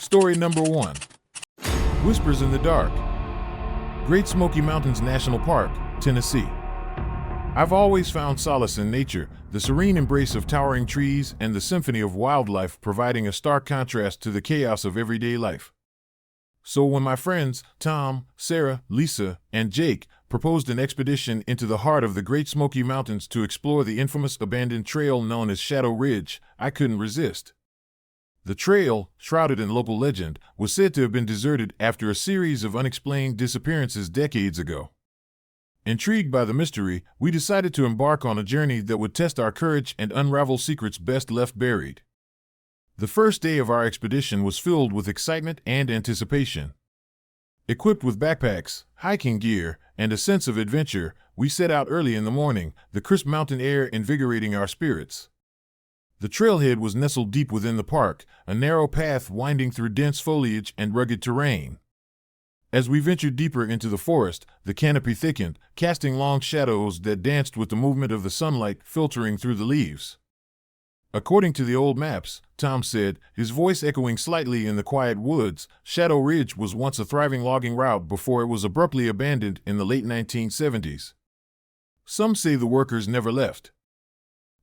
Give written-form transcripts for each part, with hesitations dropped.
Story number 1. Whispers in the Dark. Great Smoky Mountains National Park, Tennessee. I've always found solace in nature, the serene embrace of towering trees and the symphony of wildlife providing a stark contrast to the chaos of everyday life. So when my friends, Tom, Sarah, Lisa, and Jake, proposed an expedition into the heart of the Great Smoky Mountains to explore the infamous abandoned trail known as Shadow Ridge, I couldn't resist. The trail, shrouded in local legend, was said to have been deserted after a series of unexplained disappearances decades ago. Intrigued by the mystery, we decided to embark on a journey that would test our courage and unravel secrets best left buried. The first day of our expedition was filled with excitement and anticipation. Equipped with backpacks, hiking gear, and a sense of adventure, we set out early in the morning, the crisp mountain air invigorating our spirits. The trailhead was nestled deep within the park, a narrow path winding through dense foliage and rugged terrain. As we ventured deeper into the forest, the canopy thickened, casting long shadows that danced with the movement of the sunlight filtering through the leaves. According to the old maps, Tom said, his voice echoing slightly in the quiet woods, Shadow Ridge was once a thriving logging route before it was abruptly abandoned in the late 1970s. Some say the workers never left.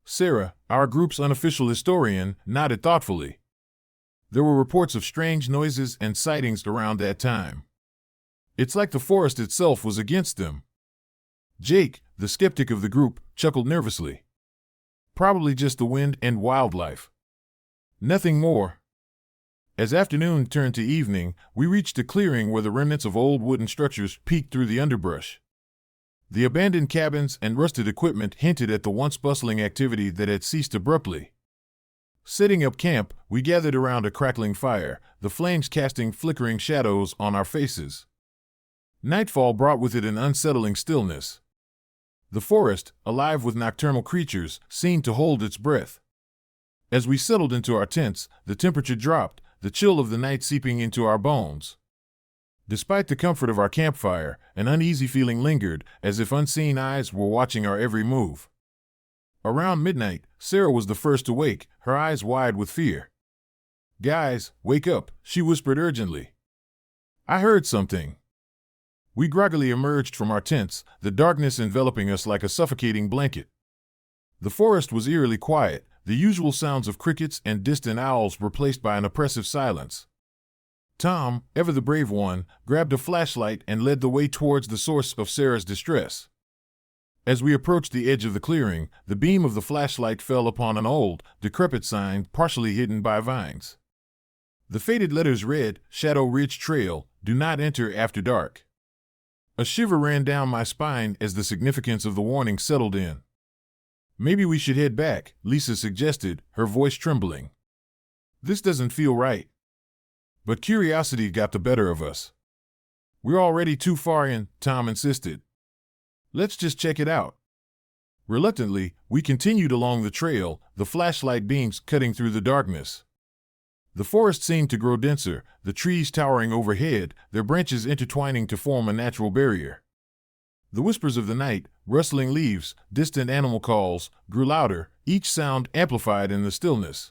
Sarah, our group's unofficial historian, nodded thoughtfully. There were reports of strange noises and sightings around that time. It's like the forest itself was against them. Jake, the skeptic of the group, chuckled nervously. Probably just the wind and wildlife. Nothing more. As afternoon turned to evening, we reached a clearing where the remnants of old wooden structures peeked through the underbrush. The abandoned cabins and rusted equipment hinted at the once bustling activity that had ceased abruptly. Setting up camp, we gathered around a crackling fire, the flames casting flickering shadows on our faces. Nightfall brought with it an unsettling stillness. The forest, alive with nocturnal creatures, seemed to hold its breath. As we settled into our tents, the temperature dropped, the chill of the night seeping into our bones. Despite the comfort of our campfire, an uneasy feeling lingered, as if unseen eyes were watching our every move. Around midnight, Sarah was the first to wake, her eyes wide with fear. "Guys, wake up," she whispered urgently. "I heard something." We groggily emerged from our tents, the darkness enveloping us like a suffocating blanket. The forest was eerily quiet, the usual sounds of crickets and distant owls replaced by an oppressive silence. Tom, ever the brave one, grabbed a flashlight and led the way towards the source of Sarah's distress. As we approached the edge of the clearing, the beam of the flashlight fell upon an old, decrepit sign partially hidden by vines. The faded letters read, "Shadow Ridge Trail, do not enter after dark." A shiver ran down my spine as the significance of the warning settled in. "Maybe we should head back," Lisa suggested, her voice trembling. "This doesn't feel right." But curiosity got the better of us. "We're already too far in," Tom insisted. "Let's just check it out." Reluctantly, we continued along the trail, the flashlight beams cutting through the darkness. The forest seemed to grow denser, the trees towering overhead, their branches intertwining to form a natural barrier. The whispers of the night, rustling leaves, distant animal calls, grew louder, each sound amplified in the stillness.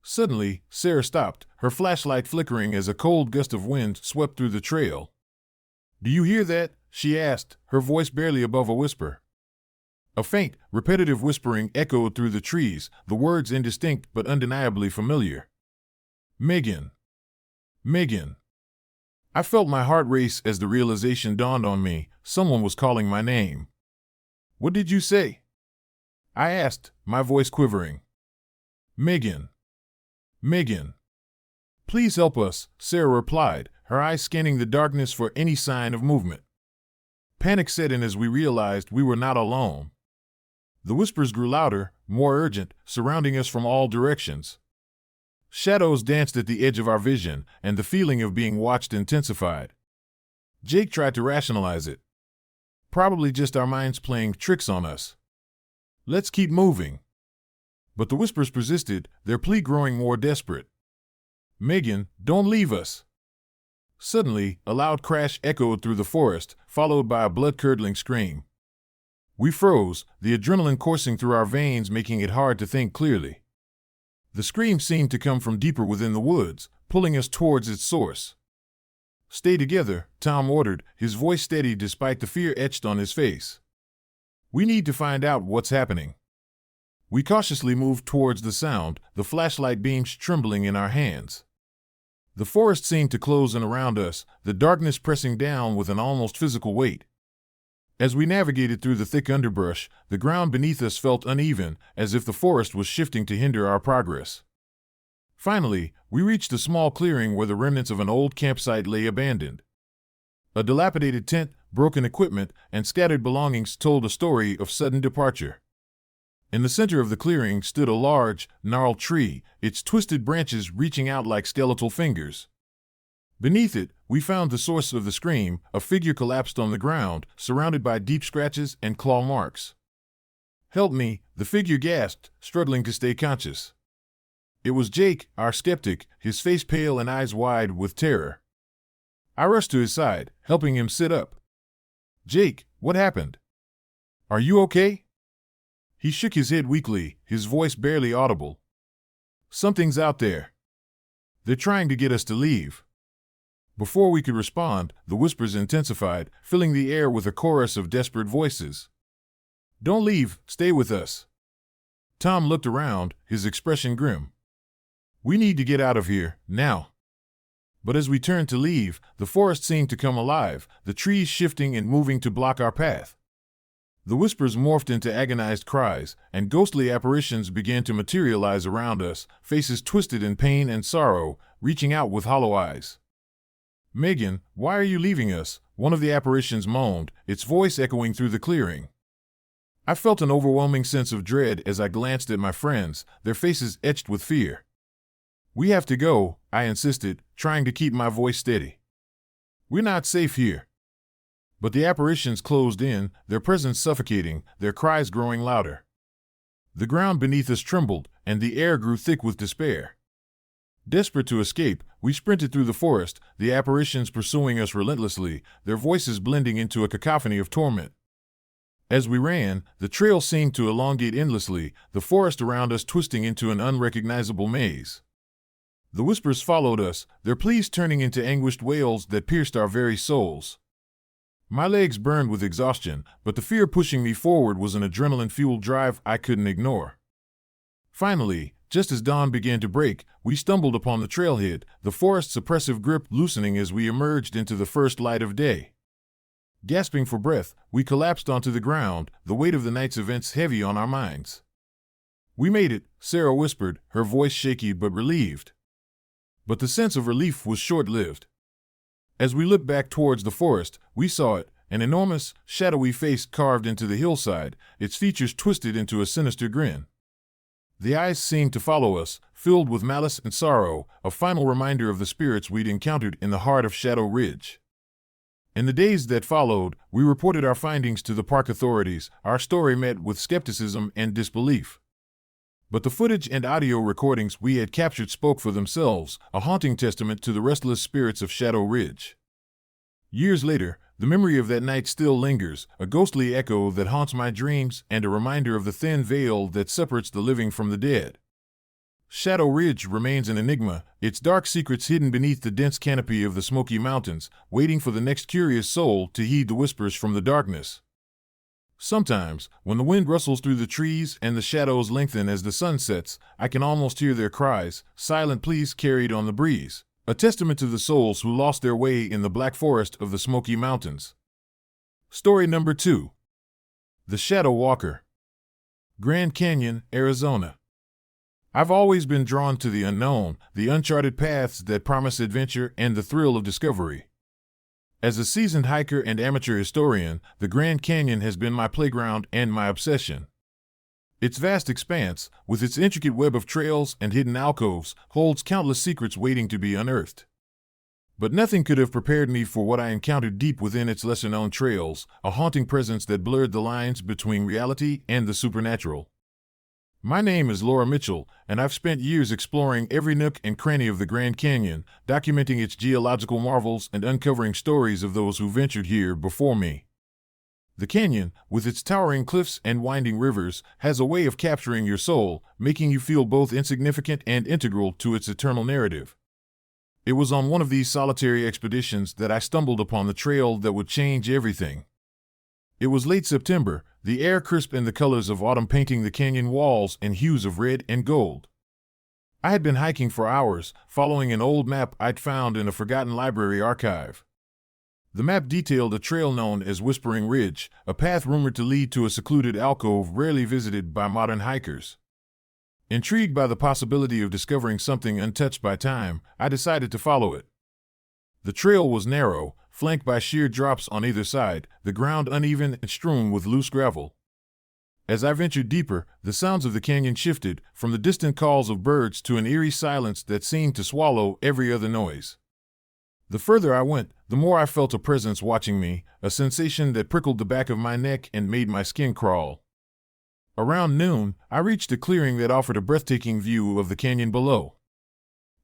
Suddenly, Sarah stopped, her flashlight flickering as a cold gust of wind swept through the trail. "Do you hear that?" she asked, her voice barely above a whisper. A faint, repetitive whispering echoed through the trees, the words indistinct but undeniably familiar. "Megan. Megan." I felt my heart race as the realization dawned on me, someone was calling my name. "What did you say?" I asked, my voice quivering. "Megan. Megan. Please help us," Sarah replied, her eyes scanning the darkness for any sign of movement. Panic set in as we realized we were not alone. The whispers grew louder, more urgent, surrounding us from all directions. Shadows danced at the edge of our vision, and the feeling of being watched intensified. Jake tried to rationalize it. Probably just our minds playing tricks on us. "Let's keep moving." But the whispers persisted, their plea growing more desperate. "Megan, don't leave us." Suddenly, a loud crash echoed through the forest, followed by a blood-curdling scream. We froze, the adrenaline coursing through our veins making it hard to think clearly. The scream seemed to come from deeper within the woods, pulling us towards its source. "Stay together," Tom ordered, his voice steady despite the fear etched on his face. "We need to find out what's happening." We cautiously moved towards the sound, the flashlight beams trembling in our hands. The forest seemed to close in around us, the darkness pressing down with an almost physical weight. As we navigated through the thick underbrush, the ground beneath us felt uneven, as if the forest was shifting to hinder our progress. Finally, we reached a small clearing where the remnants of an old campsite lay abandoned. A dilapidated tent, broken equipment, and scattered belongings told a story of sudden departure. In the center of the clearing stood a large, gnarled tree, its twisted branches reaching out like skeletal fingers. Beneath it, we found the source of the scream, a figure collapsed on the ground, surrounded by deep scratches and claw marks. "Help me," the figure gasped, struggling to stay conscious. It was Jake, our skeptic, his face pale and eyes wide with terror. I rushed to his side, helping him sit up. "Jake, what happened? Are you okay?" He shook his head weakly, his voice barely audible. "Something's out there. They're trying to get us to leave." Before we could respond, the whispers intensified, filling the air with a chorus of desperate voices. "Don't leave, stay with us." Tom looked around, his expression grim. "We need to get out of here, now." But as we turned to leave, the forest seemed to come alive, the trees shifting and moving to block our path. The whispers morphed into agonized cries, and ghostly apparitions began to materialize around us, faces twisted in pain and sorrow, reaching out with hollow eyes. "Megan, why are you leaving us?" one of the apparitions moaned, its voice echoing through the clearing. I felt an overwhelming sense of dread as I glanced at my friends, their faces etched with fear. "We have to go," I insisted, trying to keep my voice steady. "We're not safe here." But the apparitions closed in, their presence suffocating, their cries growing louder. The ground beneath us trembled, and the air grew thick with despair. Desperate to escape, we sprinted through the forest, the apparitions pursuing us relentlessly, their voices blending into a cacophony of torment. As we ran, the trail seemed to elongate endlessly, the forest around us twisting into an unrecognizable maze. The whispers followed us, their pleas turning into anguished wails that pierced our very souls. My legs burned with exhaustion, but the fear pushing me forward was an adrenaline-fueled drive I couldn't ignore. Finally, just as dawn began to break, we stumbled upon the trailhead, the forest's oppressive grip loosening as we emerged into the first light of day. Gasping for breath, we collapsed onto the ground, the weight of the night's events heavy on our minds. "We made it," Sarah whispered, her voice shaky but relieved. But the sense of relief was short-lived. As we looked back towards the forest, we saw it, an enormous, shadowy face carved into the hillside, its features twisted into a sinister grin. The eyes seemed to follow us, filled with malice and sorrow, a final reminder of the spirits we'd encountered in the heart of Shadow Ridge. In the days that followed, we reported our findings to the park authorities, our story met with skepticism and disbelief. But the footage and audio recordings we had captured spoke for themselves, a haunting testament to the restless spirits of Shadow Ridge. Years later, the memory of that night still lingers, a ghostly echo that haunts my dreams and a reminder of the thin veil that separates the living from the dead. Shadow Ridge remains an enigma, its dark secrets hidden beneath the dense canopy of the Smoky Mountains, waiting for the next curious soul to heed the whispers from the darkness. Sometimes, when the wind rustles through the trees and the shadows lengthen as the sun sets, I can almost hear their cries, silent pleas carried on the breeze, a testament to the souls who lost their way in the black forest of the Smoky Mountains. Story number 2. The Shadow Walker. Grand Canyon, Arizona. I've always been drawn to the unknown, the uncharted paths that promise adventure and the thrill of discovery. As a seasoned hiker and amateur historian, the Grand Canyon has been my playground and my obsession. Its vast expanse, with its intricate web of trails and hidden alcoves, holds countless secrets waiting to be unearthed. But nothing could have prepared me for what I encountered deep within its lesser-known trails, a haunting presence that blurred the lines between reality and the supernatural. My name is Laura Mitchell, and I've spent years exploring every nook and cranny of the Grand Canyon, documenting its geological marvels and uncovering stories of those who ventured here before me. The canyon, with its towering cliffs and winding rivers, has a way of capturing your soul, making you feel both insignificant and integral to its eternal narrative. It was on one of these solitary expeditions that I stumbled upon the trail that would change everything. It was late September, the air crisp and the colors of autumn painting the canyon walls in hues of red and gold. I had been hiking for hours, following an old map I'd found in a forgotten library archive. The map detailed a trail known as Whispering Ridge, a path rumored to lead to a secluded alcove rarely visited by modern hikers. Intrigued by the possibility of discovering something untouched by time, I decided to follow it. The trail was narrow, flanked by sheer drops on either side, the ground uneven and strewn with loose gravel. As I ventured deeper, the sounds of the canyon shifted, from the distant calls of birds to an eerie silence that seemed to swallow every other noise. The further I went, the more I felt a presence watching me, a sensation that prickled the back of my neck and made my skin crawl. Around noon, I reached a clearing that offered a breathtaking view of the canyon below.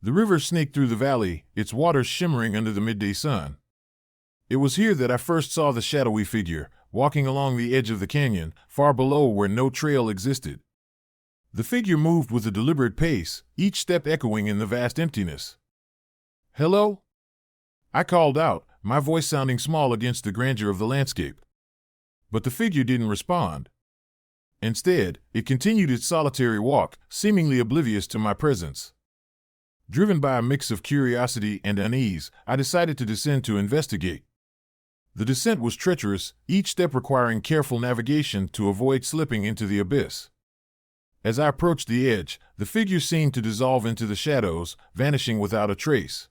The river snaked through the valley, its waters shimmering under the midday sun. It was here that I first saw the shadowy figure, walking along the edge of the canyon, far below where no trail existed. The figure moved with a deliberate pace, each step echoing in the vast emptiness. "Hello?" I called out, my voice sounding small against the grandeur of the landscape. But the figure didn't respond. Instead, it continued its solitary walk, seemingly oblivious to my presence. Driven by a mix of curiosity and unease, I decided to descend to investigate. The descent was treacherous, each step requiring careful navigation to avoid slipping into the abyss. As I approached the edge, the figure seemed to dissolve into the shadows, vanishing without a trace.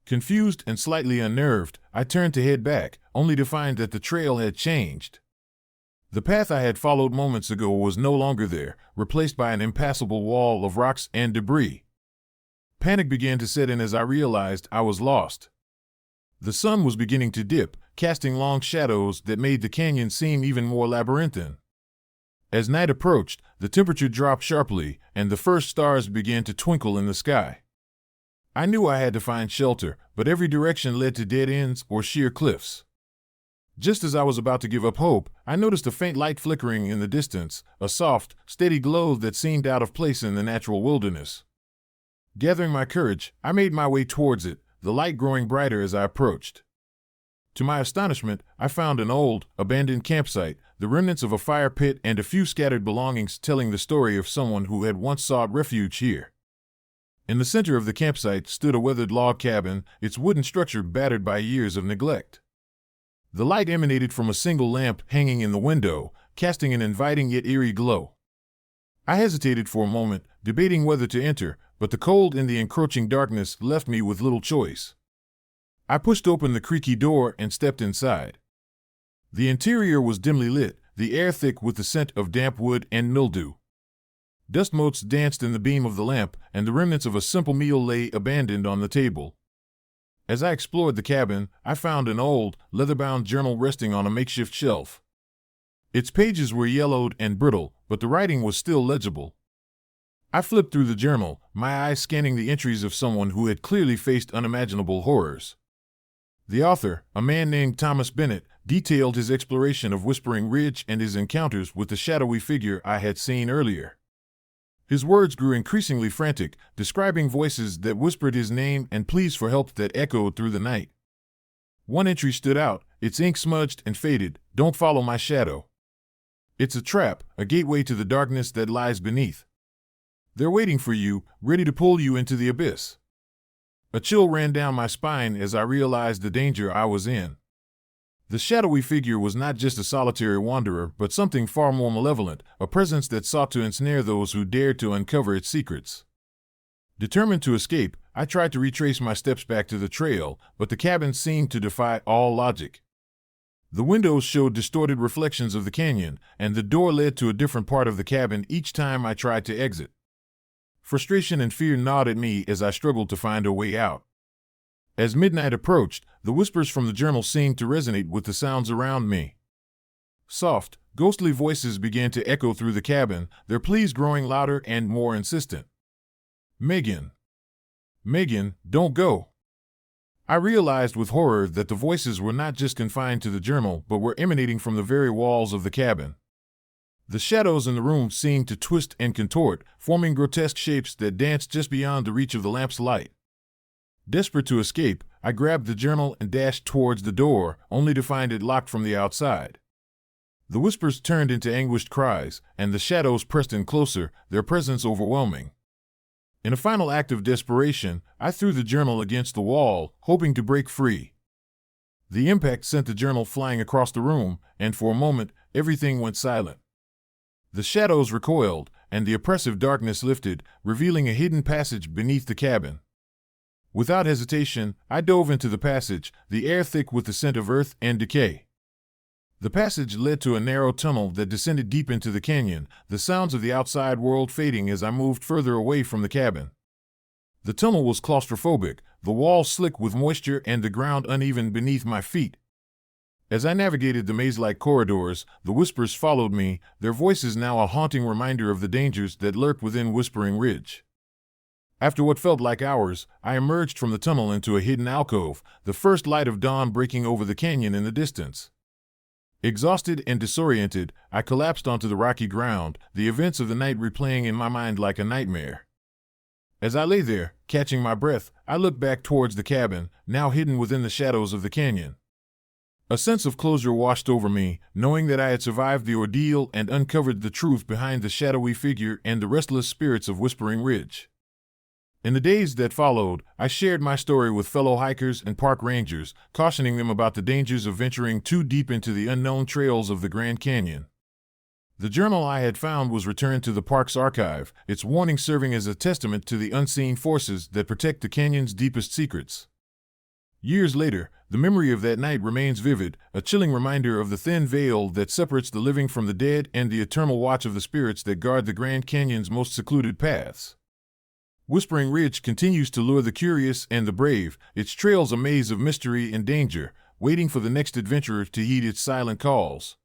Confused and slightly unnerved, I turned to head back, only to find that the trail had changed. The path I had followed moments ago was no longer there, replaced by an impassable wall of rocks and debris. Panic began to set in as I realized I was lost. The sun was beginning to dip, casting long shadows that made the canyon seem even more labyrinthine. As night approached, the temperature dropped sharply, and the first stars began to twinkle in the sky. I knew I had to find shelter, but every direction led to dead ends or sheer cliffs. Just as I was about to give up hope, I noticed a faint light flickering in the distance, a soft, steady glow that seemed out of place in the natural wilderness. Gathering my courage, I made my way towards it, the light growing brighter as I approached. To my astonishment, I found an old, abandoned campsite, the remnants of a fire pit and a few scattered belongings telling the story of someone who had once sought refuge here. In the center of the campsite stood a weathered log cabin, its wooden structure battered by years of neglect. The light emanated from a single lamp hanging in the window, casting an inviting yet eerie glow. I hesitated for a moment, debating whether to enter, but the cold and the encroaching darkness left me with little choice. I pushed open the creaky door and stepped inside. The interior was dimly lit, the air thick with the scent of damp wood and mildew. Dust motes danced in the beam of the lamp, and the remnants of a simple meal lay abandoned on the table. As I explored the cabin, I found an old, leather-bound journal resting on a makeshift shelf. Its pages were yellowed and brittle, but the writing was still legible. I flipped through the journal, my eyes scanning the entries of someone who had clearly faced unimaginable horrors. The author, a man named Thomas Bennett, detailed his exploration of Whispering Ridge and his encounters with the shadowy figure I had seen earlier. His words grew increasingly frantic, describing voices that whispered his name and pleas for help that echoed through the night. One entry stood out, its ink smudged and faded. "Don't follow my shadow. It's a trap, a gateway to the darkness that lies beneath. They're waiting for you, ready to pull you into the abyss." A chill ran down my spine as I realized the danger I was in. The shadowy figure was not just a solitary wanderer, but something far more malevolent, a presence that sought to ensnare those who dared to uncover its secrets. Determined to escape, I tried to retrace my steps back to the trail, but the cabin seemed to defy all logic. The windows showed distorted reflections of the canyon, and the door led to a different part of the cabin each time I tried to exit. Frustration and fear gnawed at me as I struggled to find a way out. As midnight approached, the whispers from the journal seemed to resonate with the sounds around me. Soft, ghostly voices began to echo through the cabin, their pleas growing louder and more insistent. "Megan. Megan, don't go." I realized with horror that the voices were not just confined to the journal, but were emanating from the very walls of the cabin. The shadows in the room seemed to twist and contort, forming grotesque shapes that danced just beyond the reach of the lamp's light. Desperate to escape, I grabbed the journal and dashed towards the door, only to find it locked from the outside. The whispers turned into anguished cries, and the shadows pressed in closer, their presence overwhelming. In a final act of desperation, I threw the journal against the wall, hoping to break free. The impact sent the journal flying across the room, and for a moment, everything went silent. The shadows recoiled, and the oppressive darkness lifted, revealing a hidden passage beneath the cabin. Without hesitation, I dove into the passage, the air thick with the scent of earth and decay. The passage led to a narrow tunnel that descended deep into the canyon, the sounds of the outside world fading as I moved further away from the cabin. The tunnel was claustrophobic, the walls slick with moisture and the ground uneven beneath my feet. As I navigated the maze-like corridors, the whispers followed me, their voices now a haunting reminder of the dangers that lurked within Whispering Ridge. After what felt like hours, I emerged from the tunnel into a hidden alcove, the first light of dawn breaking over the canyon in the distance. Exhausted and disoriented, I collapsed onto the rocky ground, the events of the night replaying in my mind like a nightmare. As I lay there, catching my breath, I looked back towards the cabin, now hidden within the shadows of the canyon. A sense of closure washed over me, knowing that I had survived the ordeal and uncovered the truth behind the shadowy figure and the restless spirits of Whispering Ridge. In the days that followed, I shared my story with fellow hikers and park rangers, cautioning them about the dangers of venturing too deep into the unknown trails of the Grand Canyon. The journal I had found was returned to the park's archive, its warning serving as a testament to the unseen forces that protect the canyon's deepest secrets. Years later, the memory of that night remains vivid, a chilling reminder of the thin veil that separates the living from the dead and the eternal watch of the spirits that guard the Grand Canyon's most secluded paths. Whispering Ridge continues to lure the curious and the brave, its trails a maze of mystery and danger, waiting for the next adventurer to heed its silent calls.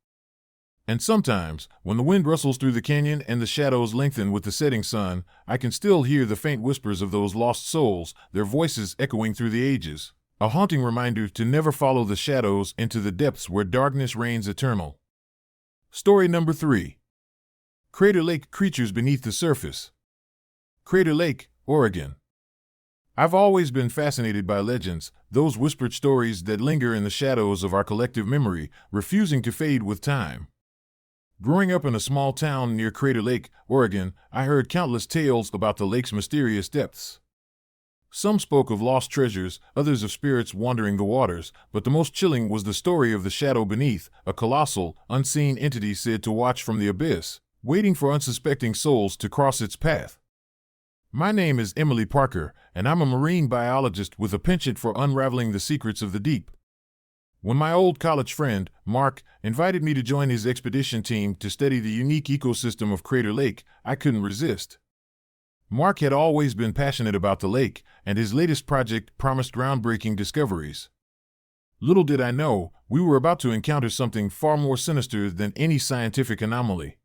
And sometimes, when the wind rustles through the canyon and the shadows lengthen with the setting sun, I can still hear the faint whispers of those lost souls, their voices echoing through the ages, a haunting reminder to never follow the shadows into the depths where darkness reigns eternal. Story number 3. Crater Lake Creatures Beneath the Surface. Crater Lake, Oregon. I've always been fascinated by legends, those whispered stories that linger in the shadows of our collective memory, refusing to fade with time. Growing up in a small town near Crater Lake, Oregon, I heard countless tales about the lake's mysterious depths. Some spoke of lost treasures, others of spirits wandering the waters, but the most chilling was the story of the shadow beneath, a colossal, unseen entity said to watch from the abyss, waiting for unsuspecting souls to cross its path. My name is Emily Parker, and I'm a marine biologist with a penchant for unraveling the secrets of the deep. When my old college friend, Mark, invited me to join his expedition team to study the unique ecosystem of Crater Lake, I couldn't resist. Mark had always been passionate about the lake, and his latest project promised groundbreaking discoveries. Little did I know, we were about to encounter something far more sinister than any scientific anomaly.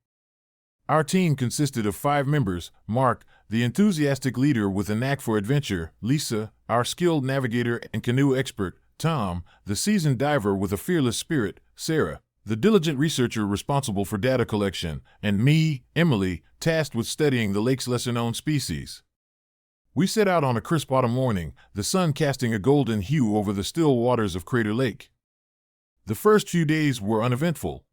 Our team consisted of 5 members: Mark, the enthusiastic leader with a knack for adventure; Lisa, our skilled navigator and canoe expert; Tom, the seasoned diver with a fearless spirit; Sarah, the diligent researcher responsible for data collection; and me, Emily, tasked with studying the lake's lesser-known species. We set out on a crisp autumn morning, the sun casting a golden hue over the still waters of Crater Lake. The first few days were uneventful.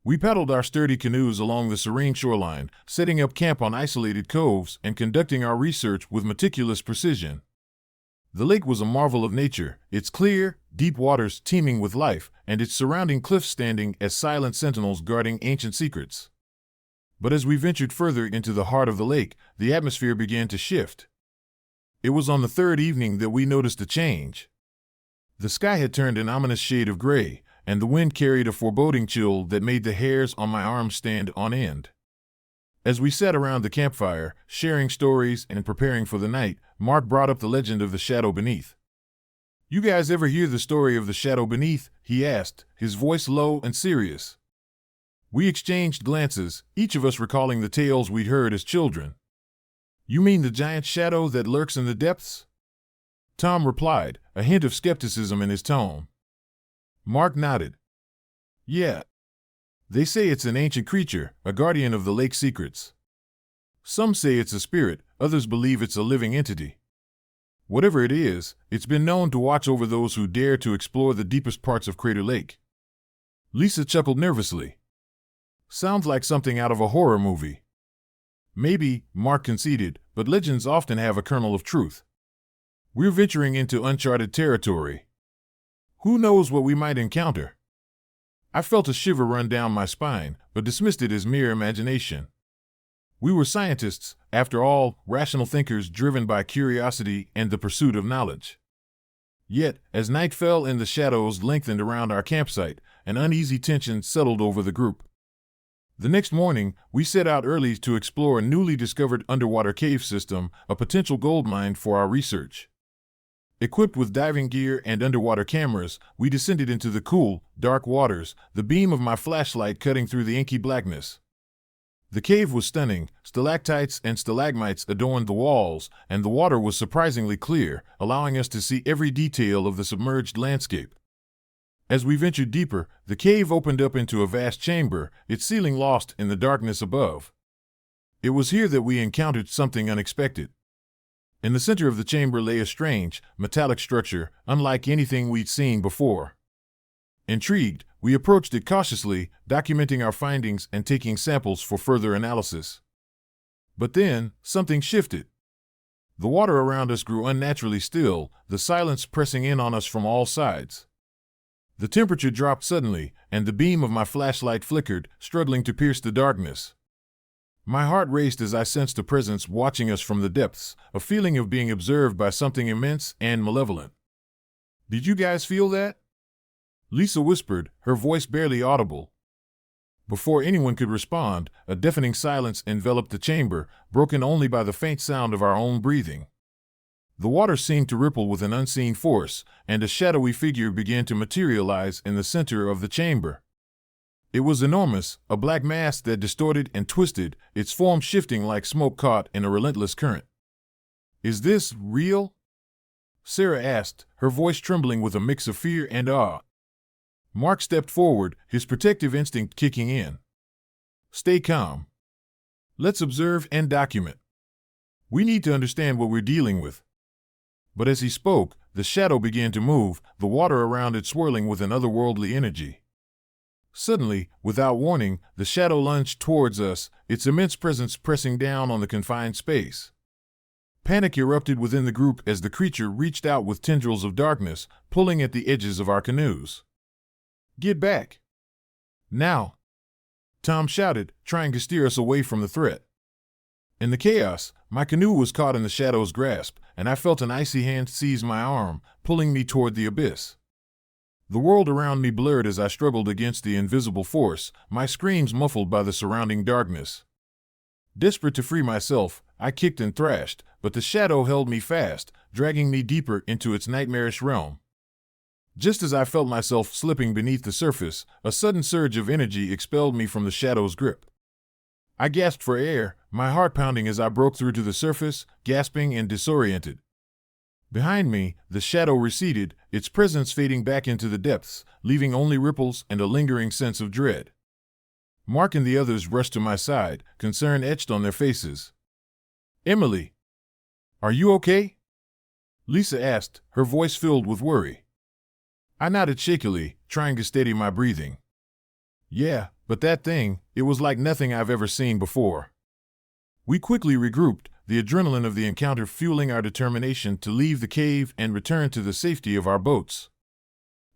We paddled our sturdy canoes along the serene shoreline, setting up camp on isolated coves and conducting our research with meticulous precision. The lake was a marvel of nature, its clear, deep waters teeming with life, and its surrounding cliffs standing as silent sentinels guarding ancient secrets. But as we ventured further into the heart of the lake, the atmosphere began to shift. It was on the 3rd evening that we noticed a change. The sky had turned an ominous shade of gray, and the wind carried a foreboding chill that made the hairs on my arms stand on end. As we sat around the campfire, sharing stories and preparing for the night, Mark brought up the legend of the shadow beneath. "You guys ever hear the story of the shadow beneath?" he asked, his voice low and serious. We exchanged glances, each of us recalling the tales we'd heard as children. "You mean the giant shadow that lurks in the depths?" Tom replied, a hint of skepticism in his tone. Mark nodded. "Yeah. They say it's an ancient creature, a guardian of the lake's secrets. Some say it's a spirit, others believe it's a living entity. Whatever it is, it's been known to watch over those who dare to explore the deepest parts of Crater Lake. Lisa chuckled nervously. Sounds like something out of a horror movie. Maybe, Mark conceded, but legends often have a kernel of truth. We're venturing into uncharted territory. Who knows what we might encounter? I felt a shiver run down my spine, but dismissed it as mere imagination. We were scientists, after all, rational thinkers driven by curiosity and the pursuit of knowledge. Yet, as night fell and the shadows lengthened around our campsite, an uneasy tension settled over the group. The next morning, we set out early to explore a newly discovered underwater cave system, a potential goldmine for our research. Equipped with diving gear and underwater cameras, we descended into the cool, dark waters, the beam of my flashlight cutting through the inky blackness. The cave was stunning. Stalactites and stalagmites adorned the walls, and the water was surprisingly clear, allowing us to see every detail of the submerged landscape. As we ventured deeper, the cave opened up into a vast chamber, its ceiling lost in the darkness above. It was here that we encountered something unexpected. In the center of the chamber lay a strange, metallic structure, unlike anything we'd seen before. Intrigued, we approached it cautiously, documenting our findings and taking samples for further analysis. But then, something shifted. The water around us grew unnaturally still, the silence pressing in on us from all sides. The temperature dropped suddenly, and the beam of my flashlight flickered, struggling to pierce the darkness. My heart raced as I sensed a presence watching us from the depths, a feeling of being observed by something immense and malevolent. "Did you guys feel that?" Lisa whispered, her voice barely audible. Before anyone could respond, a deafening silence enveloped the chamber, broken only by the faint sound of our own breathing. The water seemed to ripple with an unseen force, and a shadowy figure began to materialize in the center of the chamber. It was enormous, a black mass that distorted and twisted, its form shifting like smoke caught in a relentless current. "Is this real?" Sarah asked, her voice trembling with a mix of fear and awe. Mark stepped forward, his protective instinct kicking in. "Stay calm. Let's observe and document. We need to understand what we're dealing with." But as he spoke, the shadow began to move, the water around it swirling with an otherworldly energy. Suddenly, without warning, the shadow lunged towards us, its immense presence pressing down on the confined space. Panic erupted within the group as the creature reached out with tendrils of darkness, pulling at the edges of our canoes. "Get back! Now!" Tom shouted, trying to steer us away from the threat. In the chaos, my canoe was caught in the shadow's grasp, and I felt an icy hand seize my arm, pulling me toward the abyss. The world around me blurred as I struggled against the invisible force, my screams muffled by the surrounding darkness. Desperate to free myself, I kicked and thrashed, but the shadow held me fast, dragging me deeper into its nightmarish realm. Just as I felt myself slipping beneath the surface, a sudden surge of energy expelled me from the shadow's grip. I gasped for air, my heart pounding as I broke through to the surface, gasping and disoriented. Behind me, the shadow receded, its presence fading back into the depths, leaving only ripples and a lingering sense of dread. Mark and the others rushed to my side, concern etched on their faces. "Emily, are you okay?" Lisa asked, her voice filled with worry. I nodded shakily, trying to steady my breathing. "Yeah, but that thing, it was like nothing I've ever seen before." We quickly regrouped, the adrenaline of the encounter fueling our determination to leave the cave and return to the safety of our boats.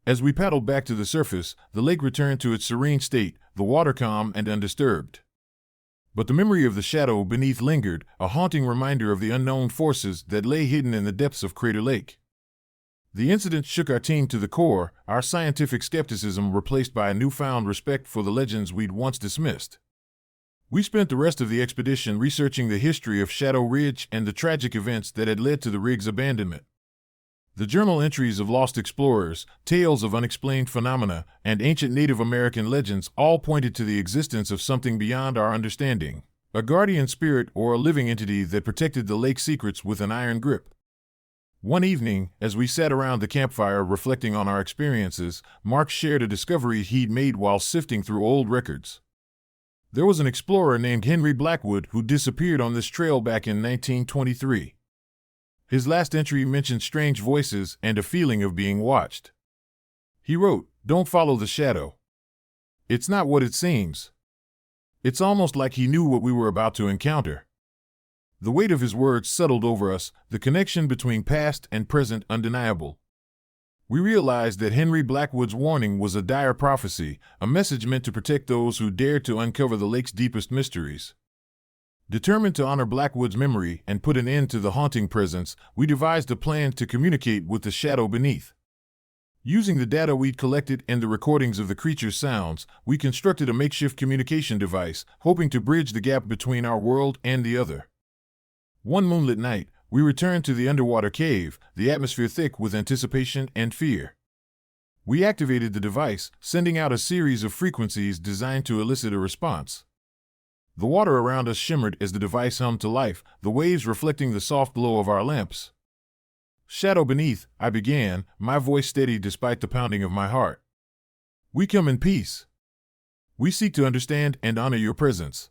As we paddled back to the surface, the lake returned to its serene state, the water calm and undisturbed. But the memory of the shadow beneath lingered, a haunting reminder of the unknown forces that lay hidden in the depths of Crater Lake. The incident shook our team to the core, our scientific skepticism replaced by a newfound respect for the legends we'd once dismissed. We spent the rest of the expedition researching the history of Shadow Ridge and the tragic events that had led to the rig's abandonment. The journal entries of lost explorers, tales of unexplained phenomena, and ancient Native American legends all pointed to the existence of something beyond our understanding, a guardian spirit or a living entity that protected the lake's secrets with an iron grip. One evening, as we sat around the campfire reflecting on our experiences, Mark shared a discovery he'd made while sifting through old records. There was an explorer named Henry Blackwood who disappeared on this trail back in 1923. His last entry mentioned strange voices and a feeling of being watched. He wrote, "Don't follow the shadow. It's not what it seems." It's almost like he knew what we were about to encounter. The weight of his words settled over us, the connection between past and present undeniable. We realized that Henry Blackwood's warning was a dire prophecy, a message meant to protect those who dared to uncover the lake's deepest mysteries. Determined to honor Blackwood's memory and put an end to the haunting presence, we devised a plan to communicate with the shadow beneath. Using the data we'd collected and the recordings of the creature's sounds, we constructed a makeshift communication device, hoping to bridge the gap between our world and the other. One moonlit night, we returned to the underwater cave, the atmosphere thick with anticipation and fear. We activated the device, sending out a series of frequencies designed to elicit a response. The water around us shimmered as the device hummed to life, the waves reflecting the soft glow of our lamps. "Shadow beneath," I began, my voice steady despite the pounding of my heart. "We come in peace. We seek to understand and honor your presence.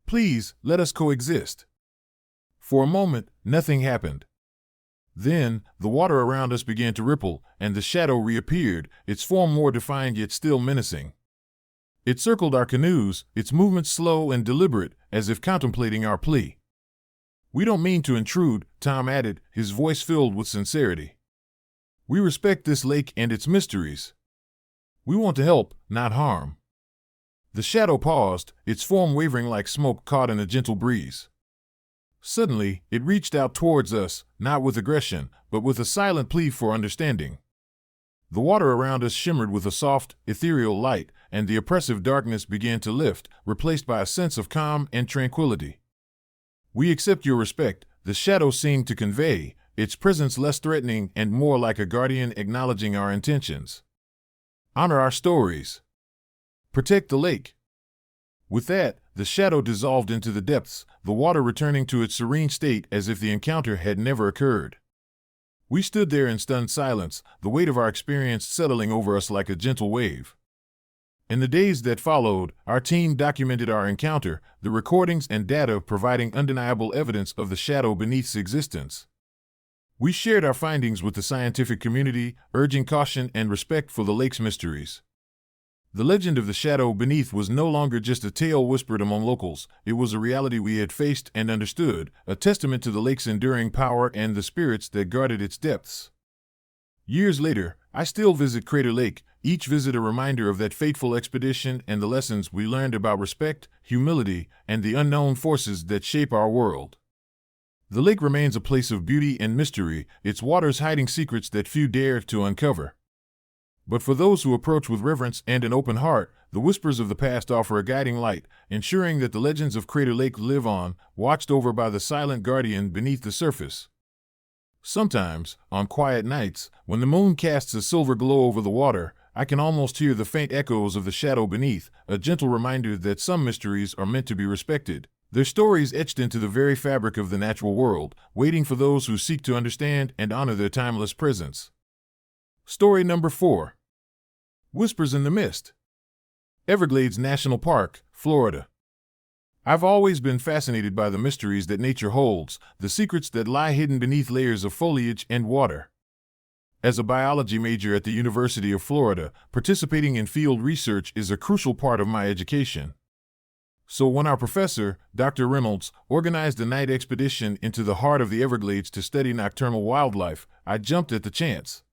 Please, let us coexist." For a moment, nothing happened. Then, the water around us began to ripple, and the shadow reappeared, its form more defined yet still menacing. It circled our canoes, its movements slow and deliberate, as if contemplating our plea. "We don't mean to intrude," Tom added, his voice filled with sincerity. "We respect this lake and its mysteries. We want to help, not harm." The shadow paused, its form wavering like smoke caught in a gentle breeze. Suddenly, it reached out towards us, not with aggression, but with a silent plea for understanding. The water around us shimmered with a soft, ethereal light, and the oppressive darkness began to lift, replaced by a sense of calm and tranquility. "We accept your respect," the shadow seemed to convey, its presence less threatening and more like a guardian acknowledging our intentions. "Honor our stories. Protect the lake." With that, the shadow dissolved into the depths, the water returning to its serene state as if the encounter had never occurred. We stood there in stunned silence, the weight of our experience settling over us like a gentle wave. In the days that followed, our team documented our encounter, the recordings and data providing undeniable evidence of the shadow beneath's existence. We shared our findings with the scientific community, urging caution and respect for the lake's mysteries. The legend of the shadow beneath was no longer just a tale whispered among locals, it was a reality we had faced and understood, a testament to the lake's enduring power and the spirits that guarded its depths. Years later, I still visit Crater Lake, each visit a reminder of that fateful expedition and the lessons we learned about respect, humility, and the unknown forces that shape our world. The lake remains a place of beauty and mystery, its waters hiding secrets that few dare to uncover. But for those who approach with reverence and an open heart, the whispers of the past offer a guiding light, ensuring that the legends of Crater Lake live on, watched over by the silent guardian beneath the surface. Sometimes, on quiet nights, when the moon casts a silver glow over the water, I can almost hear the faint echoes of the shadow beneath, a gentle reminder that some mysteries are meant to be respected, their stories etched into the very fabric of the natural world, waiting for those who seek to understand and honor their timeless presence. Story number 4. Whispers in the Mist. Everglades National Park, Florida. I've always been fascinated by the mysteries that nature holds, the secrets that lie hidden beneath layers of foliage and water. As a biology major at the University of Florida, participating in field research is a crucial part of my education. So when our professor, Dr. Reynolds, organized a night expedition into the heart of the Everglades to study nocturnal wildlife, I jumped at the chance.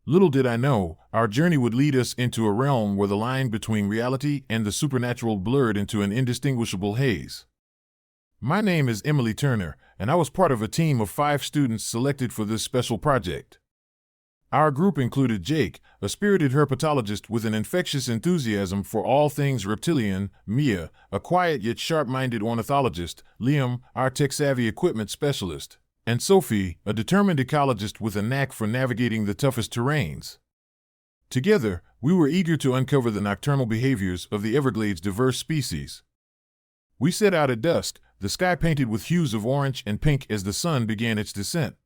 Little did I know, our journey would lead us into a realm where the line between reality and the supernatural blurred into an indistinguishable haze. My name is Emily Turner, and I was part of a team of 5 students selected for this special project. Our group included Jake, a spirited herpetologist with an infectious enthusiasm for all things reptilian, Mia, a quiet yet sharp-minded ornithologist, Liam, our tech-savvy equipment specialist, and Sophie, a determined ecologist with a knack for navigating the toughest terrains. Together, we were eager to uncover the nocturnal behaviors of the Everglades' diverse species. We set out at dusk, the sky painted with hues of orange and pink as the sun began its descent.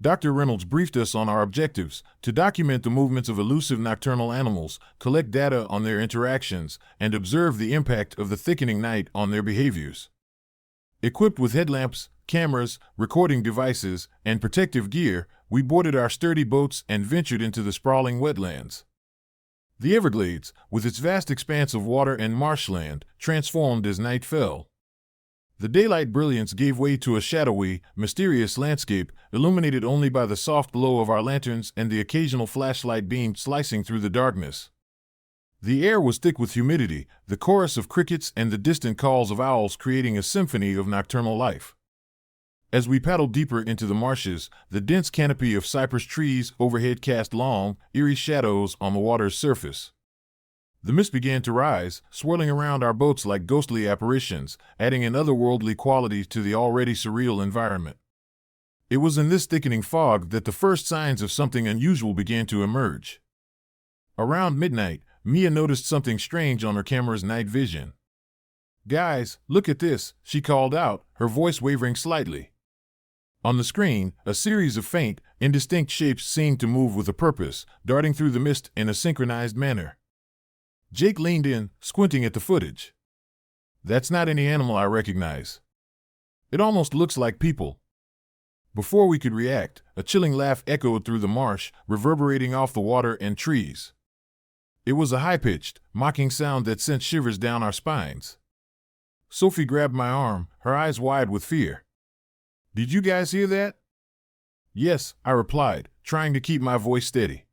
Dr. Reynolds briefed us on our objectives: to document the movements of elusive nocturnal animals, collect data on their interactions, and observe the impact of the thickening night on their behaviors. Equipped with headlamps, cameras, recording devices, and protective gear, we boarded our sturdy boats and ventured into the sprawling wetlands. The Everglades, with its vast expanse of water and marshland, transformed as night fell. The daylight brilliance gave way to a shadowy, mysterious landscape, illuminated only by the soft glow of our lanterns and the occasional flashlight beam slicing through the darkness. The air was thick with humidity, the chorus of crickets and the distant calls of owls creating a symphony of nocturnal life. As we paddled deeper into the marshes, the dense canopy of cypress trees overhead cast long, eerie shadows on the water's surface. The mist began to rise, swirling around our boats like ghostly apparitions, adding an otherworldly quality to the already surreal environment. It was in this thickening fog that the first signs of something unusual began to emerge. Around midnight, Mia noticed something strange on her camera's night vision. "Guys, look at this," she called out, her voice wavering slightly. On the screen, a series of faint, indistinct shapes seemed to move with a purpose, darting through the mist in a synchronized manner. Jake leaned in, squinting at the footage. "That's not any animal I recognize. It almost looks like people." Before we could react, a chilling laugh echoed through the marsh, reverberating off the water and trees. It was a high-pitched, mocking sound that sent shivers down our spines. Sophie grabbed my arm, her eyes wide with fear. "Did you guys hear that?" "Yes," I replied, trying to keep my voice steady.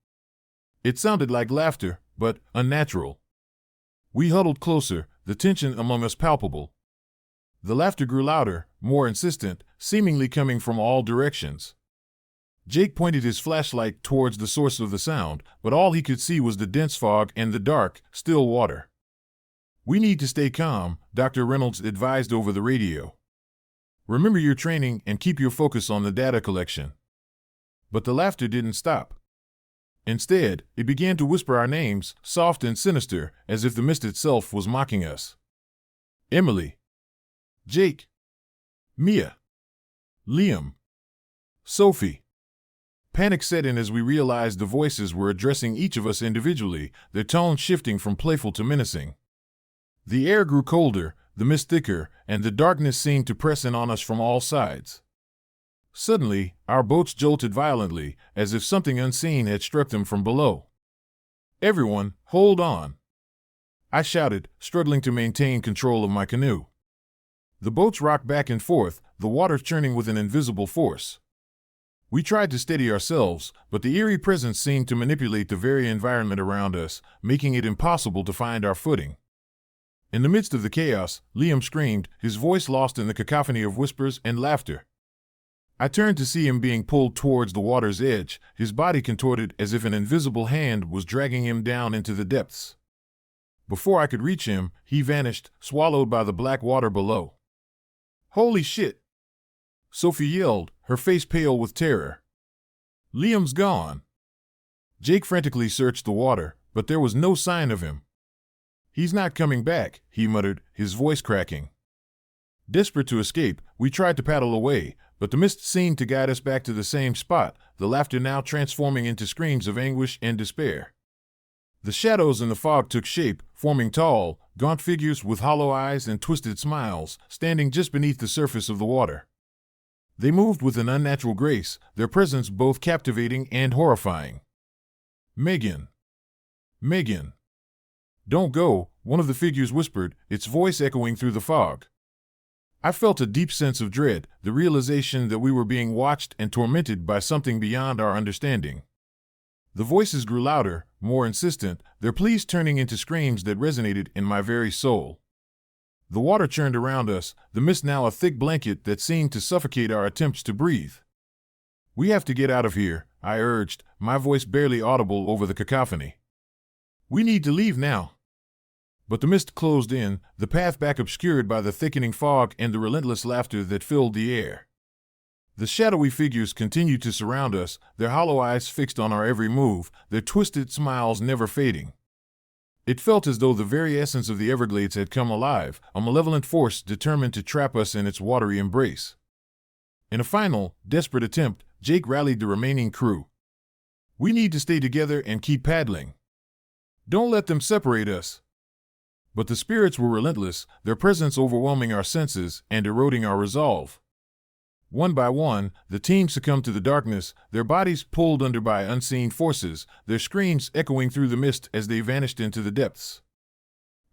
It sounded like laughter, but unnatural. We huddled closer, the tension among us palpable. The laughter grew louder, more insistent, seemingly coming from all directions. Jake pointed his flashlight towards the source of the sound, but all he could see was the dense fog and the dark, still water. "We need to stay calm," Dr. Reynolds advised over the radio. "Remember your training and keep your focus on the data collection." But the laughter didn't stop. Instead, it began to whisper our names, soft and sinister, as if the mist itself was mocking us. Emily. Jake. Mia. Liam. Sophie. Panic set in as we realized the voices were addressing each of us individually, their tone shifting from playful to menacing. The air grew colder, the mist thicker, and the darkness seemed to press in on us from all sides. Suddenly, our boats jolted violently, as if something unseen had struck them from below. "Everyone, hold on!" I shouted, struggling to maintain control of my canoe. The boats rocked back and forth, the water churning with an invisible force. We tried to steady ourselves, but the eerie presence seemed to manipulate the very environment around us, making it impossible to find our footing. In the midst of the chaos, Liam screamed, his voice lost in the cacophony of whispers and laughter. I turned to see him being pulled towards the water's edge, his body contorted as if an invisible hand was dragging him down into the depths. Before I could reach him, he vanished, swallowed by the black water below. "Holy shit!" Sophie yelled, her face pale with terror. "Liam's gone." Jake frantically searched the water, but there was no sign of him. "He's not coming back," he muttered, his voice cracking. Desperate to escape, we tried to paddle away, but the mist seemed to guide us back to the same spot, the laughter now transforming into screams of anguish and despair. The shadows in the fog took shape, forming tall, gaunt figures with hollow eyes and twisted smiles, standing just beneath the surface of the water. They moved with an unnatural grace, their presence both captivating and horrifying. "Megan! Megan! Don't go," one of the figures whispered, its voice echoing through the fog. I felt a deep sense of dread, the realization that we were being watched and tormented by something beyond our understanding. The voices grew louder, more insistent, their pleas turning into screams that resonated in my very soul. The water churned around us, the mist now a thick blanket that seemed to suffocate our attempts to breathe. "We have to get out of here," I urged, my voice barely audible over the cacophony. "We need to leave now." But the mist closed in, the path back obscured by the thickening fog and the relentless laughter that filled the air. The shadowy figures continued to surround us, their hollow eyes fixed on our every move, their twisted smiles never fading. It felt as though the very essence of the Everglades had come alive, a malevolent force determined to trap us in its watery embrace. In a final, desperate attempt, Jake rallied the remaining crew. "We need to stay together and keep paddling. Don't let them separate us." But the spirits were relentless, their presence overwhelming our senses and eroding our resolve. One by one, the team succumbed to the darkness, their bodies pulled under by unseen forces, their screams echoing through the mist as they vanished into the depths.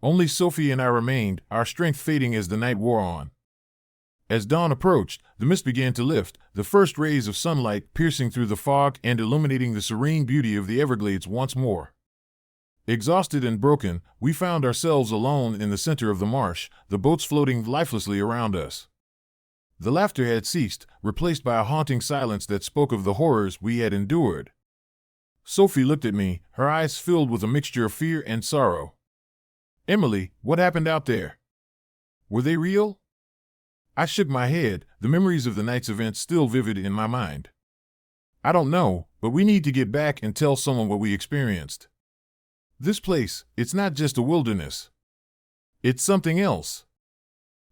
Only Sophie and I remained, our strength fading as the night wore on. As dawn approached, the mist began to lift, the first rays of sunlight piercing through the fog and illuminating the serene beauty of the Everglades once more. Exhausted and broken, we found ourselves alone in the center of the marsh, the boats floating lifelessly around us. The laughter had ceased, replaced by a haunting silence that spoke of the horrors we had endured. Sophie looked at me, her eyes filled with a mixture of fear and sorrow. "Emily, what happened out there? Were they real?" I shook my head, the memories of the night's events still vivid in my mind. "I don't know, but we need to get back and tell someone what we experienced. This place, it's not just a wilderness. It's something else."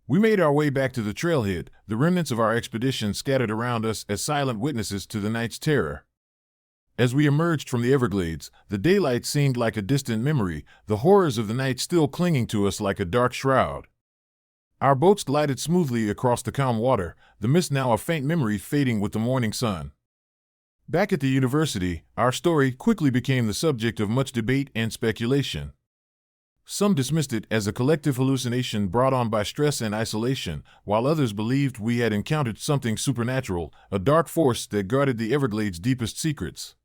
We made our way back to the trailhead, the remnants of our expedition scattered around us as silent witnesses to the night's terror. As we emerged from the Everglades, the daylight seemed like a distant memory, the horrors of the night still clinging to us like a dark shroud. Our boats glided smoothly across the calm water, the mist now a faint memory fading with the morning sun. Back at the university, our story quickly became the subject of much debate and speculation. Some dismissed it as a collective hallucination brought on by stress and isolation, while others believed we had encountered something supernatural, a dark force that guarded the Everglades' deepest secrets.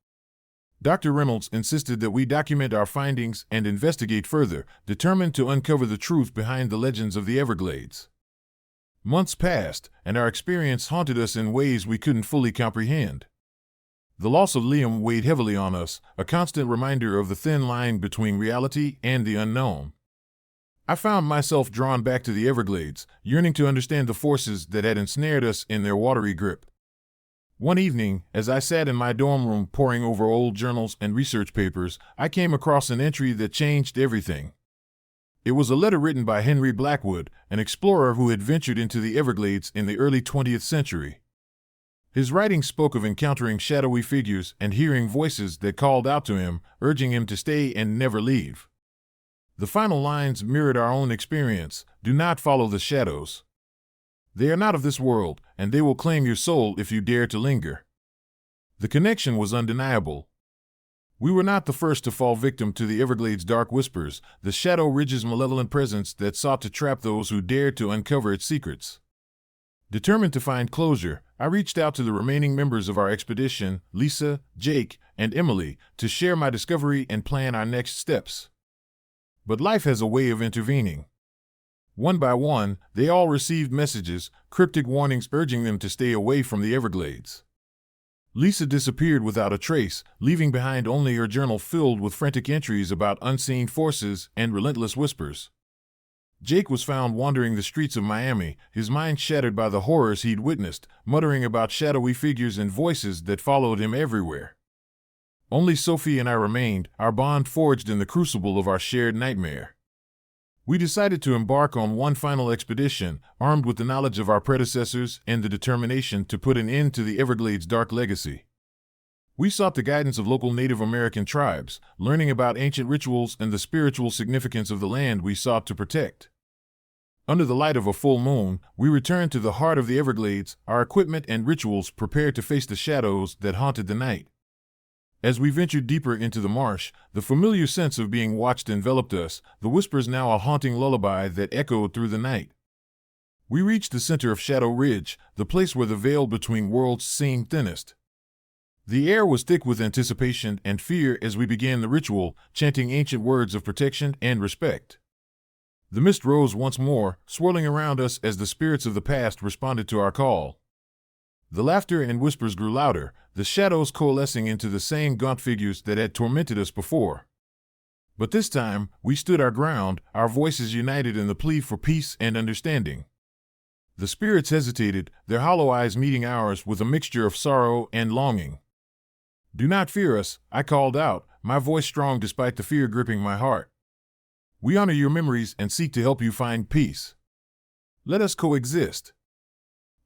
Dr. Reynolds insisted that we document our findings and investigate further, determined to uncover the truth behind the legends of the Everglades. Months passed, and our experience haunted us in ways we couldn't fully comprehend. The loss of Liam weighed heavily on us, a constant reminder of the thin line between reality and the unknown. I found myself drawn back to the Everglades, yearning to understand the forces that had ensnared us in their watery grip. One evening, as I sat in my dorm room poring over old journals and research papers, I came across an entry that changed everything. It was a letter written by Henry Blackwood, an explorer who had ventured into the Everglades in the early 20th century. His writing spoke of encountering shadowy figures and hearing voices that called out to him, urging him to stay and never leave. The final lines mirrored our own experience: "Do not follow the shadows. They are not of this world, and they will claim your soul if you dare to linger." The connection was undeniable. We were not the first to fall victim to the Everglades' dark whispers, the Shadow Ridge's malevolent presence that sought to trap those who dared to uncover its secrets. Determined to find closure, I reached out to the remaining members of our expedition, Lisa, Jake, and Emily, to share my discovery and plan our next steps. But life has a way of intervening. One by one, they all received messages, cryptic warnings urging them to stay away from the Everglades. Lisa disappeared without a trace, leaving behind only her journal filled with frantic entries about unseen forces and relentless whispers. Jake was found wandering the streets of Miami, his mind shattered by the horrors he'd witnessed, muttering about shadowy figures and voices that followed him everywhere. Only Sophie and I remained, our bond forged in the crucible of our shared nightmare. We decided to embark on one final expedition, armed with the knowledge of our predecessors and the determination to put an end to the Everglades' dark legacy. We sought the guidance of local Native American tribes, learning about ancient rituals and the spiritual significance of the land we sought to protect. Under the light of a full moon, we returned to the heart of the Everglades, our equipment and rituals prepared to face the shadows that haunted the night. As we ventured deeper into the marsh, the familiar sense of being watched enveloped us, the whispers now a haunting lullaby that echoed through the night. We reached the center of Shadow Ridge, the place where the veil between worlds seemed thinnest. The air was thick with anticipation and fear as we began the ritual, chanting ancient words of protection and respect. The mist rose once more, swirling around us as the spirits of the past responded to our call. The laughter and whispers grew louder, the shadows coalescing into the same gaunt figures that had tormented us before. But this time, we stood our ground, our voices united in the plea for peace and understanding. The spirits hesitated, their hollow eyes meeting ours with a mixture of sorrow and longing. "Do not fear us," I called out, my voice strong despite the fear gripping my heart. "We honor your memories and seek to help you find peace. Let us coexist."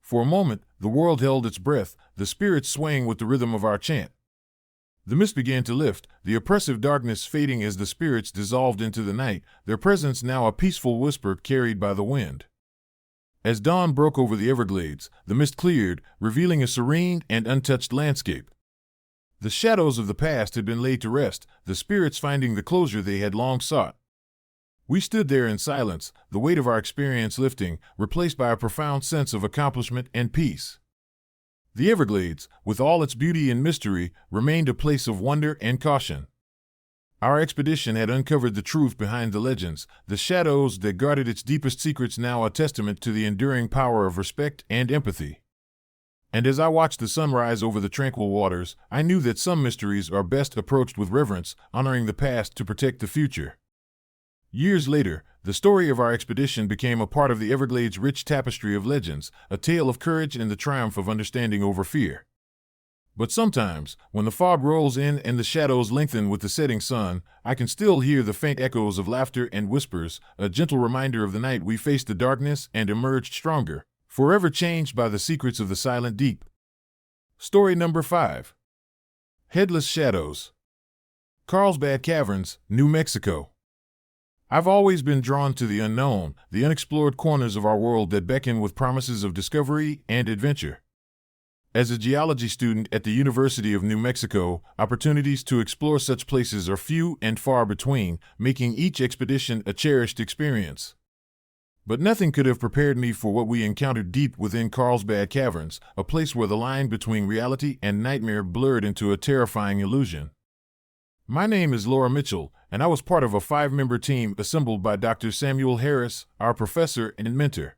For a moment, the world held its breath, the spirits swaying with the rhythm of our chant. The mist began to lift, the oppressive darkness fading as the spirits dissolved into the night, their presence now a peaceful whisper carried by the wind. As dawn broke over the Everglades, the mist cleared, revealing a serene and untouched landscape. The shadows of the past had been laid to rest, the spirits finding the closure they had long sought. We stood there in silence, the weight of our experience lifting, replaced by a profound sense of accomplishment and peace. The Everglades, with all its beauty and mystery, remained a place of wonder and caution. Our expedition had uncovered the truth behind the legends, the shadows that guarded its deepest secrets, now a testament to the enduring power of respect and empathy. And as I watched the sun rise over the tranquil waters, I knew that some mysteries are best approached with reverence, honoring the past to protect the future. Years later, the story of our expedition became a part of the Everglades' rich tapestry of legends, a tale of courage and the triumph of understanding over fear. But sometimes, when the fog rolls in and the shadows lengthen with the setting sun, I can still hear the faint echoes of laughter and whispers, a gentle reminder of the night we faced the darkness and emerged stronger, forever changed by the secrets of the silent deep. Story number 5. Headless Shadows. Carlsbad Caverns, New Mexico. I've always been drawn to the unknown, the unexplored corners of our world that beckon with promises of discovery and adventure. As a geology student at the University of New Mexico, opportunities to explore such places are few and far between, making each expedition a cherished experience. But nothing could have prepared me for what we encountered deep within Carlsbad Caverns, a place where the line between reality and nightmare blurred into a terrifying illusion. My name is Laura Mitchell, and I was part of a 5-member team assembled by Dr. Samuel Harris, our professor and mentor.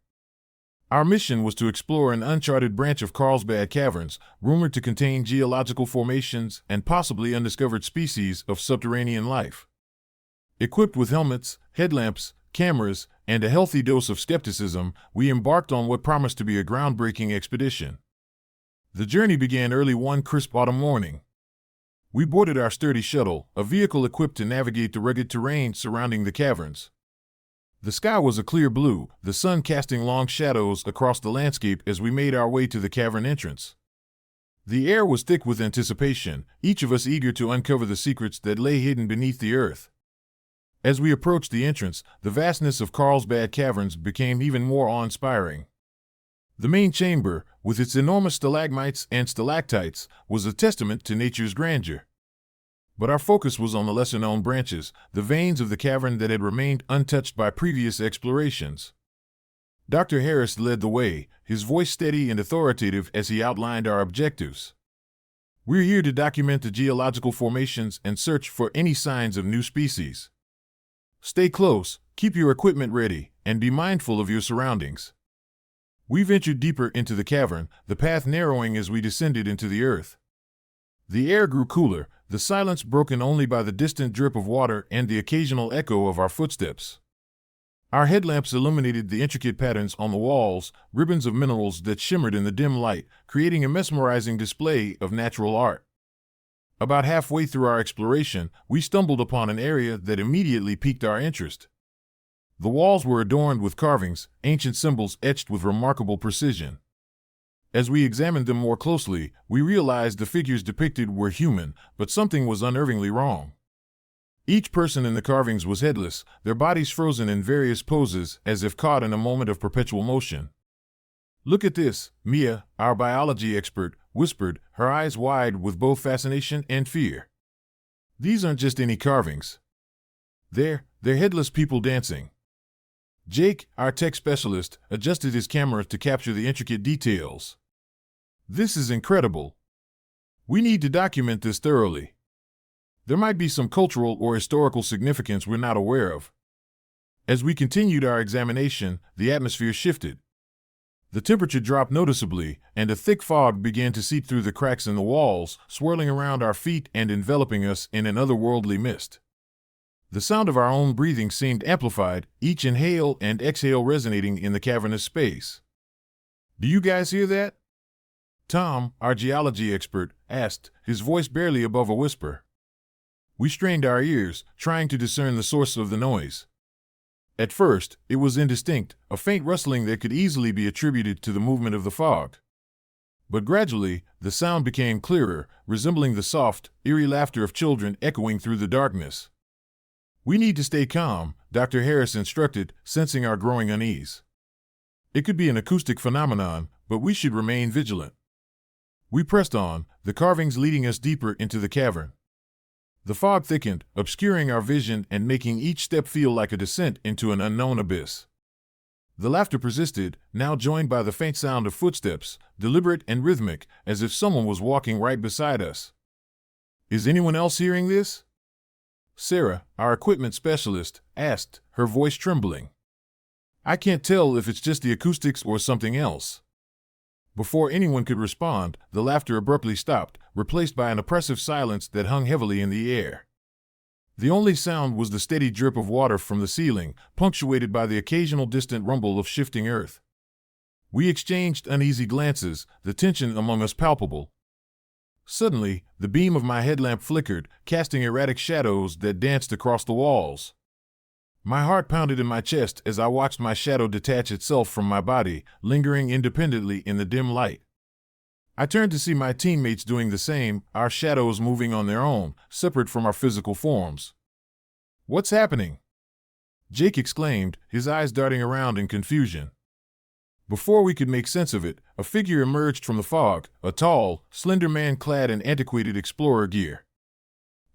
Our mission was to explore an uncharted branch of Carlsbad Caverns, rumored to contain geological formations and possibly undiscovered species of subterranean life. Equipped with helmets, headlamps, cameras, and a healthy dose of skepticism, we embarked on what promised to be a groundbreaking expedition. The journey began early one crisp autumn morning. We boarded our sturdy shuttle, a vehicle equipped to navigate the rugged terrain surrounding the caverns. The sky was a clear blue, the sun casting long shadows across the landscape as we made our way to the cavern entrance. The air was thick with anticipation, each of us eager to uncover the secrets that lay hidden beneath the earth. As we approached the entrance, the vastness of Carlsbad Caverns became even more awe-inspiring. The main chamber, with its enormous stalagmites and stalactites, was a testament to nature's grandeur. But our focus was on the lesser-known branches, the veins of the cavern that had remained untouched by previous explorations. Dr. Harris led the way, his voice steady and authoritative as he outlined our objectives. We're here to document the geological formations and search for any signs of new species. Stay close, keep your equipment ready, and be mindful of your surroundings. We ventured deeper into the cavern, the path narrowing as we descended into the earth. The air grew cooler, the silence broken only by the distant drip of water and the occasional echo of our footsteps. Our headlamps illuminated the intricate patterns on the walls, ribbons of minerals that shimmered in the dim light, creating a mesmerizing display of natural art. About halfway through our exploration, we stumbled upon an area that immediately piqued our interest. The walls were adorned with carvings, ancient symbols etched with remarkable precision. As we examined them more closely, we realized the figures depicted were human, but something was unnervingly wrong. Each person in the carvings was headless, their bodies frozen in various poses as if caught in a moment of perpetual motion. "Look at this," Mia, our biology expert, whispered, her eyes wide with both fascination and fear. "These aren't just any carvings. They're headless people dancing." Jake, our tech specialist, adjusted his camera to capture the intricate details. "This is incredible. We need to document this thoroughly. There might be some cultural or historical significance we're not aware of." As we continued our examination, the atmosphere shifted. The temperature dropped noticeably, and a thick fog began to seep through the cracks in the walls, swirling around our feet and enveloping us in an otherworldly mist. The sound of our own breathing seemed amplified, each inhale and exhale resonating in the cavernous space. "Do you guys hear that?" Tom, our geology expert, asked, his voice barely above a whisper. We strained our ears, trying to discern the source of the noise. At first, it was indistinct, a faint rustling that could easily be attributed to the movement of the fog. But gradually, the sound became clearer, resembling the soft, eerie laughter of children echoing through the darkness. "We need to stay calm," Dr. Harris instructed, sensing our growing unease. It could be an acoustic phenomenon, but we should remain vigilant. We pressed on, the carvings leading us deeper into the cavern. The fog thickened, obscuring our vision and making each step feel like a descent into an unknown abyss. The laughter persisted, now joined by the faint sound of footsteps, deliberate and rhythmic, as if someone was walking right beside us. Is anyone else hearing this? Sarah, our equipment specialist, asked, her voice trembling. I can't tell if it's just the acoustics or something else. Before anyone could respond, the laughter abruptly stopped, replaced by an oppressive silence that hung heavily in the air. The only sound was the steady drip of water from the ceiling, punctuated by the occasional distant rumble of shifting earth. We exchanged uneasy glances, the tension among us palpable. Suddenly, the beam of my headlamp flickered, casting erratic shadows that danced across the walls. My heart pounded in my chest as I watched my shadow detach itself from my body, lingering independently in the dim light. I turned to see my teammates doing the same, our shadows moving on their own, separate from our physical forms. What's happening? Jake exclaimed, his eyes darting around in confusion. Before we could make sense of it, a figure emerged from the fog, a tall, slender man clad in antiquated explorer gear.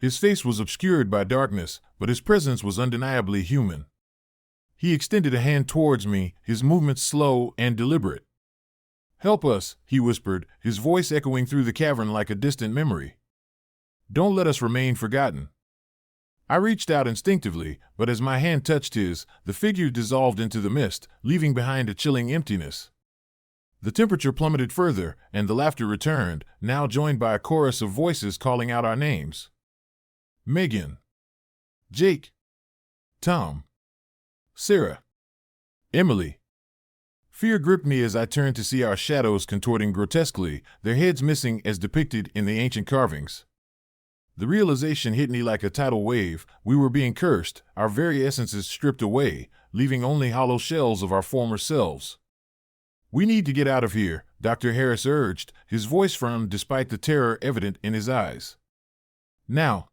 His face was obscured by darkness, but his presence was undeniably human. He extended a hand towards me, his movements slow and deliberate. Help us, he whispered, his voice echoing through the cavern like a distant memory. Don't let us remain forgotten. I reached out instinctively, but as my hand touched his, the figure dissolved into the mist, leaving behind a chilling emptiness. The temperature plummeted further, and the laughter returned, now joined by a chorus of voices calling out our names. Megan, Jake, Tom, Sarah, Emily. Fear gripped me as I turned to see our shadows contorting grotesquely, their heads missing as depicted in the ancient carvings. The realization hit me like a tidal wave. We were being cursed, our very essences stripped away, leaving only hollow shells of our former selves. We need to get out of here, Dr. Harris urged, his voice firm despite the terror evident in his eyes. Now.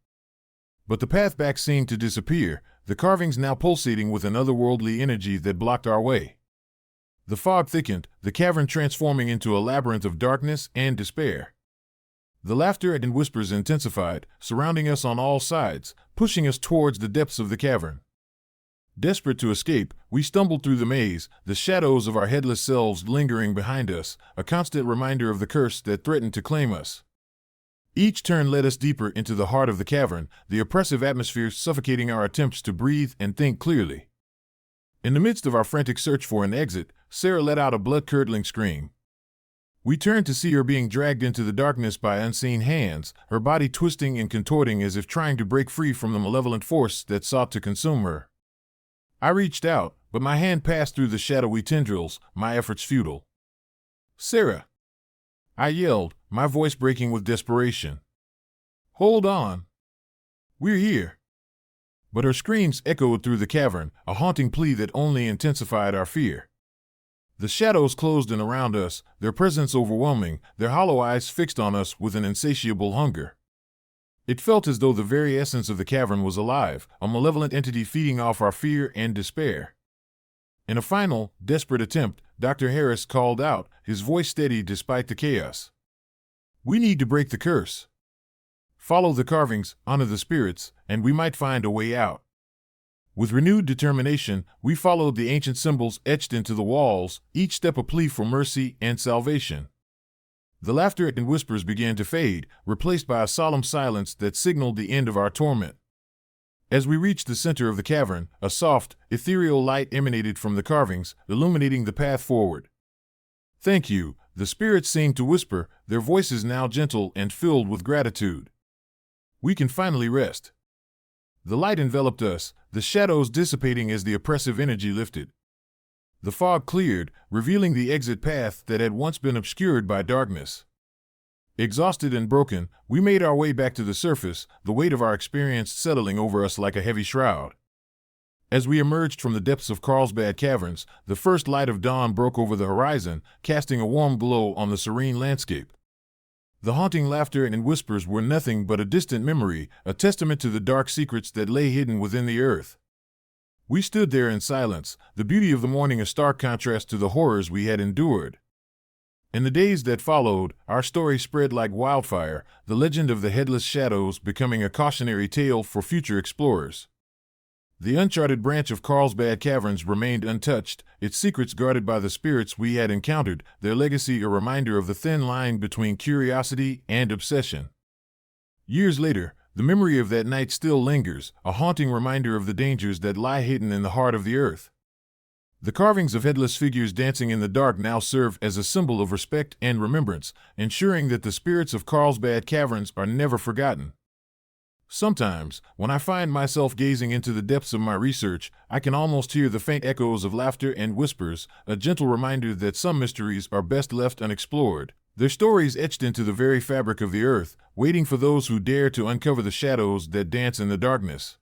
But the path back seemed to disappear, the carvings now pulsating with an otherworldly energy that blocked our way. The fog thickened, the cavern transforming into a labyrinth of darkness and despair. The laughter and whispers intensified, surrounding us on all sides, pushing us towards the depths of the cavern. Desperate to escape, we stumbled through the maze, the shadows of our headless selves lingering behind us, a constant reminder of the curse that threatened to claim us. Each turn led us deeper into the heart of the cavern, the oppressive atmosphere suffocating our attempts to breathe and think clearly. In the midst of our frantic search for an exit, Sarah let out a blood-curdling scream. We turned to see her being dragged into the darkness by unseen hands, her body twisting and contorting as if trying to break free from the malevolent force that sought to consume her. I reached out, but my hand passed through the shadowy tendrils, my efforts futile. Sarah! I yelled, my voice breaking with desperation. Hold on. We're here. But her screams echoed through the cavern, a haunting plea that only intensified our fear. The shadows closed in around us, their presence overwhelming, their hollow eyes fixed on us with an insatiable hunger. It felt as though the very essence of the cavern was alive, a malevolent entity feeding off our fear and despair. In a final, desperate attempt, Dr. Harris called out, his voice steady despite the chaos. We need to break the curse. Follow the carvings, honor the spirits, and we might find a way out. With renewed determination, we followed the ancient symbols etched into the walls, each step a plea for mercy and salvation. The laughter and whispers began to fade, replaced by a solemn silence that signaled the end of our torment. As we reached the center of the cavern, a soft, ethereal light emanated from the carvings, illuminating the path forward. Thank you, the spirits seemed to whisper, their voices now gentle and filled with gratitude. We can finally rest. The light enveloped us, the shadows dissipating as the oppressive energy lifted. The fog cleared, revealing the exit path that had once been obscured by darkness. Exhausted and broken, we made our way back to the surface, the weight of our experience settling over us like a heavy shroud. As we emerged from the depths of Carlsbad Caverns, the first light of dawn broke over the horizon, casting a warm glow on the serene landscape. The haunting laughter and whispers were nothing but a distant memory, a testament to the dark secrets that lay hidden within the earth. We stood there in silence, the beauty of the morning a stark contrast to the horrors we had endured. In the days that followed, our story spread like wildfire, the legend of the Headless Shadows becoming a cautionary tale for future explorers. The uncharted branch of Carlsbad Caverns remained untouched, its secrets guarded by the spirits we had encountered, their legacy a reminder of the thin line between curiosity and obsession. Years later, the memory of that night still lingers, a haunting reminder of the dangers that lie hidden in the heart of the earth. The carvings of headless figures dancing in the dark now serve as a symbol of respect and remembrance, ensuring that the spirits of Carlsbad Caverns are never forgotten. Sometimes, when I find myself gazing into the depths of my research, I can almost hear the faint echoes of laughter and whispers, a gentle reminder that some mysteries are best left unexplored, their stories etched into the very fabric of the earth, waiting for those who dare to uncover the shadows that dance in the darkness.